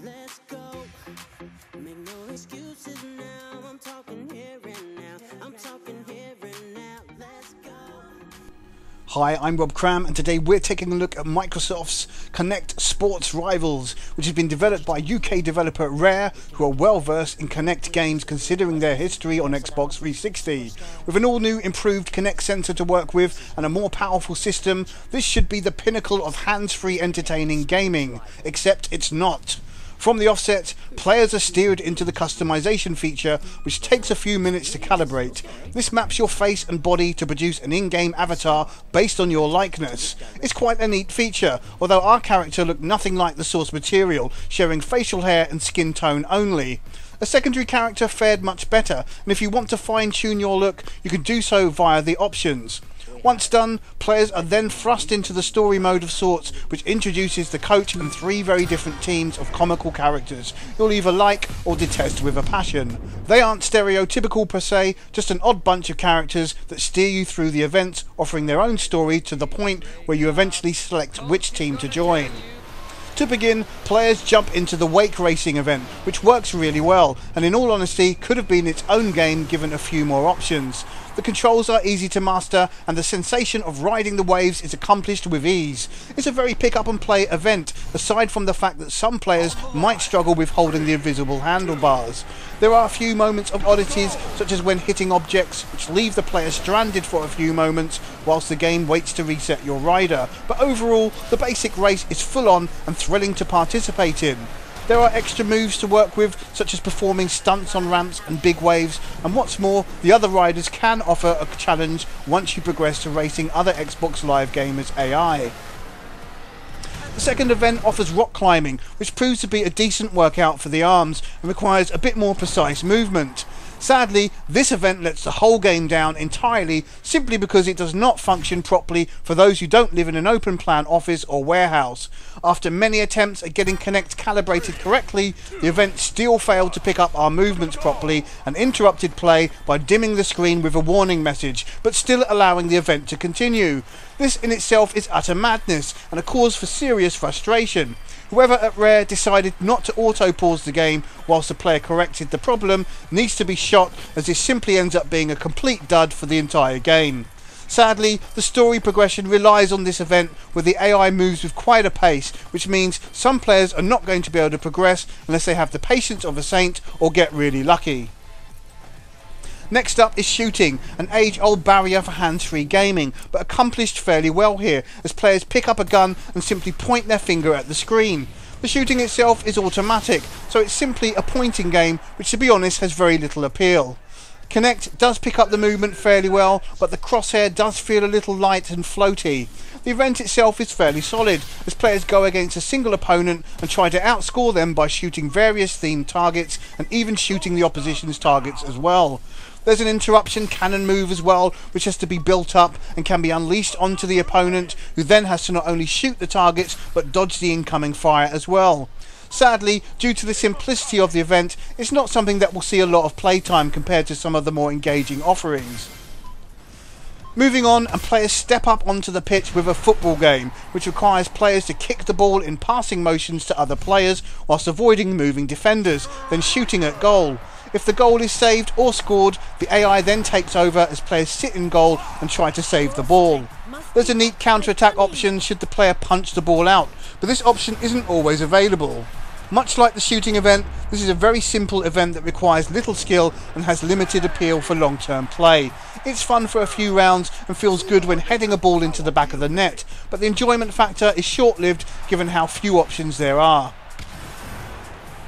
Let's go. Make no excuses now. I'm talking here and now. I'm talking here and now. Let's go. Hi, I'm Cram, and today we're taking a look at Microsoft's Kinect Sports Rivals, which has been developed by UK developer Rare, who are well versed in Kinect games considering their history on Xbox 360. With an all-new improved Kinect sensor to work with and a more powerful system, this should be the pinnacle of hands-free entertaining gaming, except it's not. From the offset, players are steered into the customization feature, which takes a few minutes to calibrate. This maps your face and body to produce an in-game avatar based on your likeness. It's quite a neat feature, although our character looked nothing like the source material, sharing facial hair and skin tone only. A secondary character fared much better, and if you want to fine-tune your look, you can do so via the options. Once done, players are then thrust into the story mode of sorts, which introduces the coach and three very different teams of comical characters you'll either like or detest with a passion. They aren't stereotypical per se, just an odd bunch of characters that steer you through the events, offering their own story to the point where you eventually select which team to join. To begin, players jump into the wake racing event, which works really well, and in all honesty could have been its own game given a few more options. The controls are easy to master, and the sensation of riding the waves is accomplished with ease. It's a very pick up and play event, aside from the fact that some players might struggle with holding the invisible handlebars. There are a few moments of oddities, such as when hitting objects, which leave the player stranded for a few moments whilst the game waits to reset your rider, but overall the basic race is full on and thrilling to participate in. There are extra moves to work with, such as performing stunts on ramps and big waves, and what's more, the other riders can offer a challenge once you progress to racing other Xbox Live gamers' AI. The second event offers rock climbing, which proves to be a decent workout for the arms and requires a bit more precise movement. Sadly, this event lets the whole game down entirely simply because it does not function properly for those who don't live in an open plan office or warehouse. After many attempts at getting Kinect calibrated correctly, the event still failed to pick up our movements properly and interrupted play by dimming the screen with a warning message, but still allowing the event to continue. This in itself is utter madness and a cause for serious frustration. Whoever at Rare decided not to auto-pause the game whilst the player corrected the problem needs to be shot, as this simply ends up being a complete dud for the entire game. Sadly, the story progression relies on this event where the AI moves with quite a pace, which means some players are not going to be able to progress unless they have the patience of a saint or get really lucky. Next up is shooting, an age-old barrier for hands-free gaming, but accomplished fairly well here, as players pick up a gun and simply point their finger at the screen. The shooting itself is automatic, so it's simply a pointing game, which to be honest has very little appeal. Kinect does pick up the movement fairly well, but the crosshair does feel a little light and floaty. The event itself is fairly solid, as players go against a single opponent and try to outscore them by shooting various themed targets and even shooting the opposition's targets as well. There's an interruption cannon move as well, which has to be built up and can be unleashed onto the opponent, who then has to not only shoot the targets but dodge the incoming fire as well. Sadly, due to the simplicity of the event, it's not something that will see a lot of playtime compared to some of the more engaging offerings. Moving on, and players step up onto the pitch with a football game, which requires players to kick the ball in passing motions to other players whilst avoiding moving defenders, then shooting at goal. If the goal is saved or scored, the AI then takes over as players sit in goal and try to save the ball. There's a neat counter-attack option should the player punch the ball out, but this option isn't always available. Much like the shooting event, this is a very simple event that requires little skill and has limited appeal for long-term play. It's fun for a few rounds and feels good when heading a ball into the back of the net, but the enjoyment factor is short-lived given how few options there are.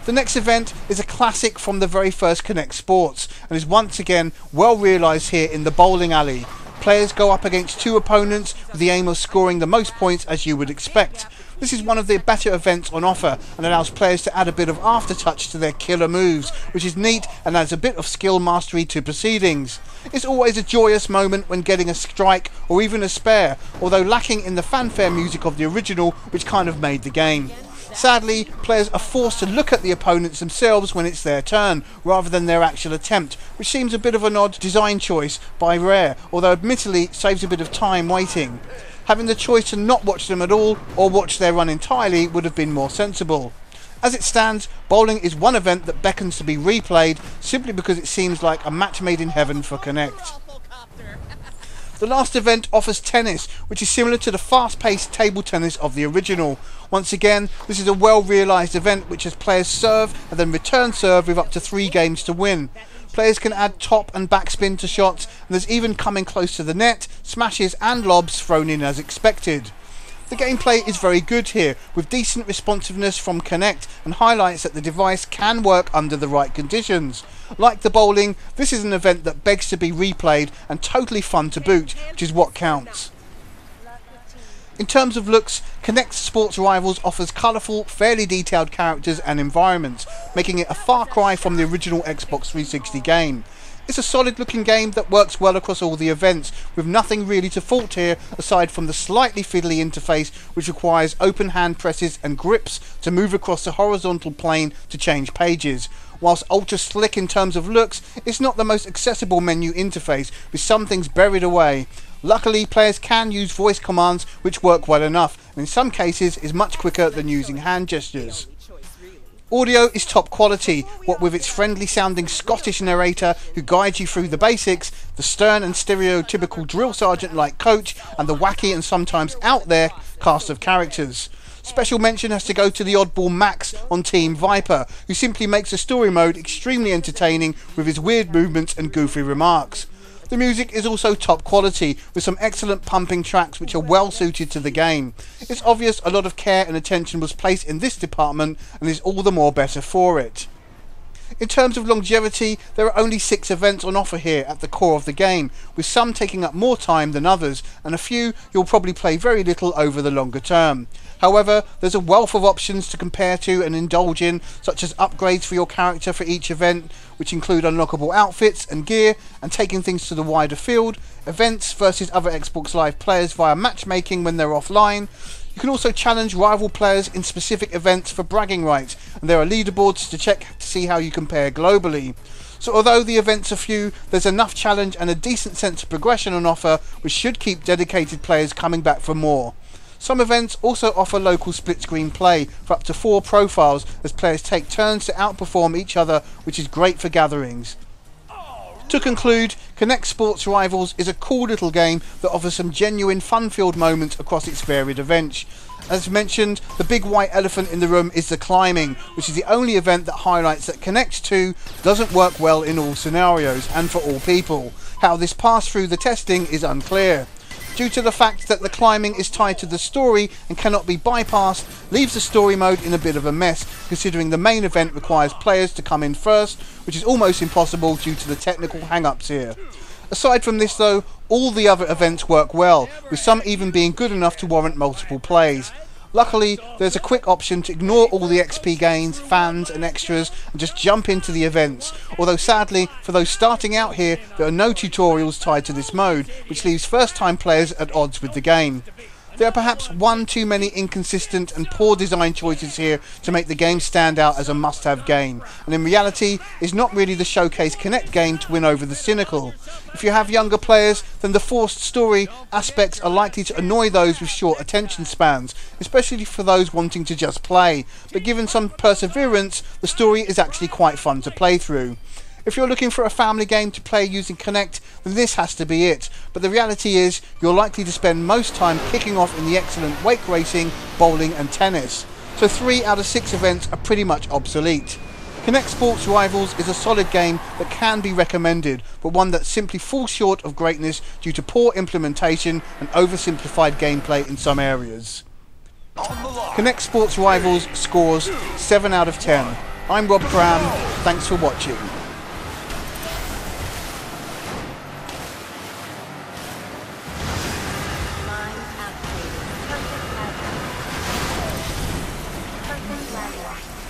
The next event is a classic from the very first Kinect Sports and is once again well realised here in the bowling alley. Players go up against two opponents with the aim of scoring the most points, as you would expect. This is one of the better events on offer and allows players to add a bit of aftertouch to their killer moves, which is neat and adds a bit of skill mastery to proceedings. It's always a joyous moment when getting a strike or even a spare, although lacking in the fanfare music of the original, which kind of made the game. Sadly, players are forced to look at the opponents themselves when it's their turn, rather than their actual attempt, which seems a bit of an odd design choice by Rare, although admittedly saves a bit of time waiting. Having the choice to not watch them at all or watch their run entirely would have been more sensible. As it stands, bowling is one event that beckons to be replayed simply because it seems like a match made in heaven for Kinect. The last event offers tennis, which is similar to the fast-paced table tennis of the original. Once again, this is a well-realised event which has players serve and then return serve with up to 3 games to win. Players can add top and backspin to shots, and there's even coming close to the net, smashes and lobs thrown in as expected. The gameplay is very good here, with decent responsiveness from Kinect and highlights that the device can work under the right conditions. Like the bowling, this is an event that begs to be replayed and totally fun to boot, which is what counts. In terms of looks, Kinect Sports Rivals offers colourful, fairly detailed characters and environments, making it a far cry from the original Xbox 360 game. It's a solid looking game that works well across all the events, with nothing really to fault here aside from the slightly fiddly interface which requires open hand presses and grips to move across the horizontal plane to change pages. Whilst ultra slick in terms of looks, it's not the most accessible menu interface, with some things buried away. Luckily, players can use voice commands which work well enough, and in some cases is much quicker than using hand gestures. Audio is top quality, what with its friendly sounding Scottish narrator who guides you through the basics, the stern and stereotypical drill sergeant like coach, and the wacky and sometimes out there cast of characters. Special mention has to go to the oddball Max on Team Viper, who simply makes the story mode extremely entertaining with his weird movements and goofy remarks. The music is also top quality, with some excellent pumping tracks which are well suited to the game. It's obvious a lot of care and attention was placed in this department and is all the more better for it. In terms of longevity, there are only 6 events on offer here at the core of the game, with some taking up more time than others, and a few you'll probably play very little over the longer term. However, there's a wealth of options to compare to and indulge in, such as upgrades for your character for each event, which include unlockable outfits and gear, and taking things to the wider field, events versus other Xbox Live players via matchmaking when they're offline. You can also challenge rival players in specific events for bragging rights, and there are leaderboards to check to see how you compare globally. So although the events are few, there's enough challenge and a decent sense of progression on offer, which should keep dedicated players coming back for more. Some events also offer local split-screen play for up to 4 profiles as players take turns to outperform each other, which is great for gatherings. To conclude, Kinect Sports Rivals is a cool little game that offers some genuine fun-filled moments across its varied events. As mentioned, the big white elephant in the room is the climbing, which is the only event that highlights that Kinect 2 doesn't work well in all scenarios and for all people. How this passed through the testing is unclear. Due to the fact that the climbing is tied to the story and cannot be bypassed, leaves the story mode in a bit of a mess, considering the main event requires players to come in first, which is almost impossible due to the technical hang-ups here. Aside from this though, all the other events work well, with some even being good enough to warrant multiple plays. Luckily, there's a quick option to ignore all the XP gains, fans and extras and just jump into the events, although sadly, for those starting out here, there are no tutorials tied to this mode, which leaves first time players at odds with the game. There are perhaps one too many inconsistent and poor design choices here to make the game stand out as a must-have game, and in reality is not really the showcase Kinect game to win over the cynical. If you have younger players, then the forced story aspects are likely to annoy those with short attention spans, especially for those wanting to just play, but given some perseverance, the story is actually quite fun to play through. If you're looking for a family game to play using Kinect, then this has to be it, but the reality is you're likely to spend most time kicking off in the excellent wake racing, bowling and tennis, so 3 out of 6 events are pretty much obsolete. Kinect Sports Rivals is a solid game that can be recommended, but one that simply falls short of greatness due to poor implementation and oversimplified gameplay in some areas. Kinect Sports Rivals scores 7 out of 10. I'm Rob Cram, thanks for watching. Person